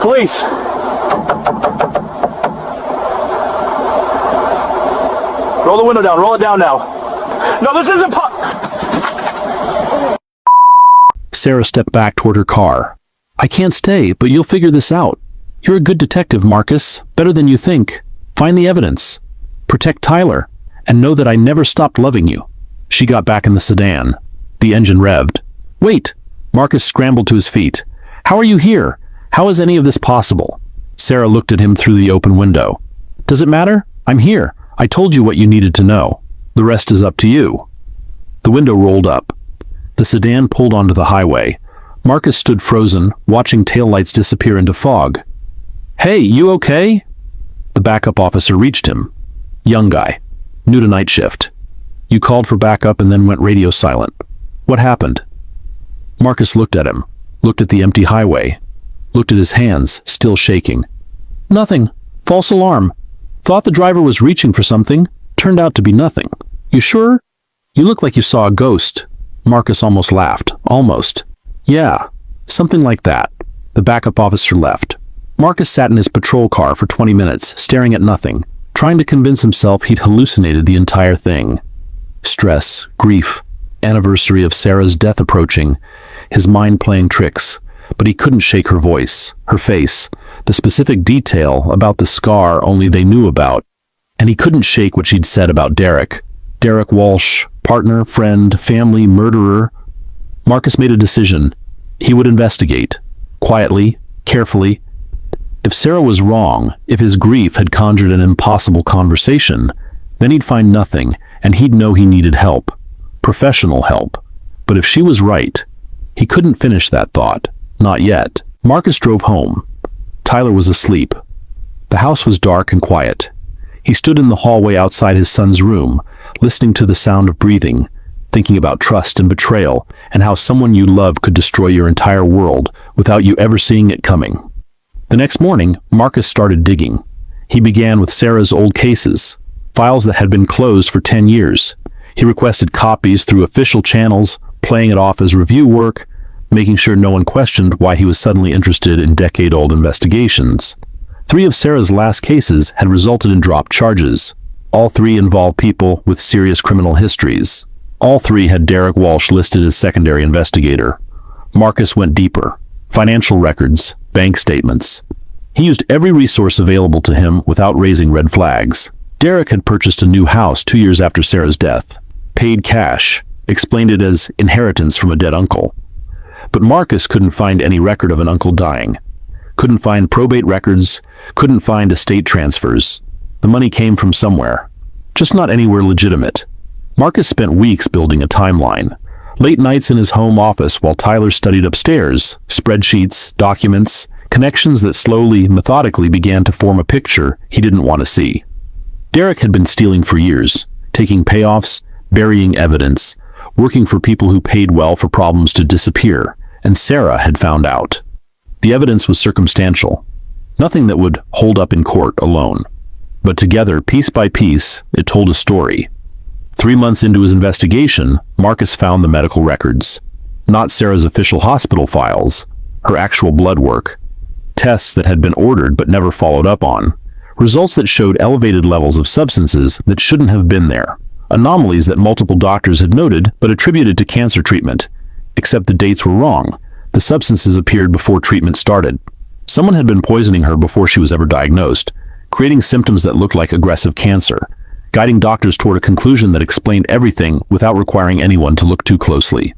Police! Roll the window down. Roll it down now. No, this isn't Sarah stepped back toward her car. I can't stay, but you'll figure this out. You're a good detective, Marcus. Better than you think. Find the evidence. Protect Tyler. And know that I never stopped loving you. She got back in the sedan. The engine revved. Wait! Marcus scrambled to his feet. How are you here? How is any of this possible? Sarah looked at him through the open window. Does it matter? I'm here. I told you what you needed to know. The rest is up to you. The window rolled up. The sedan pulled onto the highway. Marcus stood frozen, watching taillights disappear into fog. Hey, you okay? The backup officer reached him. Young guy. New to night shift. You called for backup and then went radio silent. What happened? Marcus looked at him, looked at the empty highway, looked at his hands, still shaking. Nothing. False alarm. Thought the driver was reaching for something. Turned out to be nothing. You sure? You look like you saw a ghost. Marcus almost laughed. Almost. Yeah, something like that. The backup officer left. Marcus sat in his patrol car for 20 minutes, staring at nothing, trying to convince himself he'd hallucinated the entire thing. Stress, grief, anniversary of Sarah's death approaching, his mind playing tricks, but he couldn't shake her voice, her face, the specific detail about the scar only they knew about, and he couldn't shake what she'd said about Derek. Derek Walsh, partner, friend, family, murderer. Marcus made a decision. He would investigate, quietly, carefully. If Sarah was wrong, if his grief had conjured an impossible conversation, then he'd find nothing, and he'd know he needed help. Professional help. But if she was right, he couldn't finish that thought. Not yet. Marcus drove home. Tyler was asleep. The house was dark and quiet. He stood in the hallway outside his son's room, listening to the sound of breathing, thinking about trust and betrayal, and how someone you love could destroy your entire world without you ever seeing it coming. The next morning, Marcus started digging. He began with Sarah's old cases, files that had been closed for 10 years. He requested copies through official channels, playing it off as review work, making sure no one questioned why he was suddenly interested in decade-old investigations. 3 of Sarah's last cases had resulted in dropped charges. All 3 involved people with serious criminal histories. All 3 had Derek Walsh listed as secondary investigator. Marcus went deeper. Financial records, bank statements. He used every resource available to him without raising red flags. Derek had purchased a new house 2 years after Sarah's death. Paid cash, explained it as inheritance from a dead uncle. But Marcus couldn't find any record of an uncle dying. Couldn't find probate records, couldn't find estate transfers. The money came from somewhere, just not anywhere legitimate. Marcus spent weeks building a timeline. Late nights in his home office while Tyler studied upstairs, spreadsheets, documents, connections that slowly, methodically began to form a picture he didn't want to see. Derek had been stealing for years, taking payoffs, burying evidence, working for people who paid well for problems to disappear, and Sarah had found out. The evidence was circumstantial, nothing that would hold up in court alone. But together, piece by piece, it told a story. 3 months into his investigation, Marcus found the medical records. Not Sarah's official hospital files, her actual blood work. Tests that had been ordered but never followed up on. Results that showed elevated levels of substances that shouldn't have been there. Anomalies that multiple doctors had noted but attributed to cancer treatment. Except the dates were wrong. The substances appeared before treatment started. Someone had been poisoning her before she was ever diagnosed, creating symptoms that looked like aggressive cancer, guiding doctors toward a conclusion that explained everything without requiring anyone to look too closely.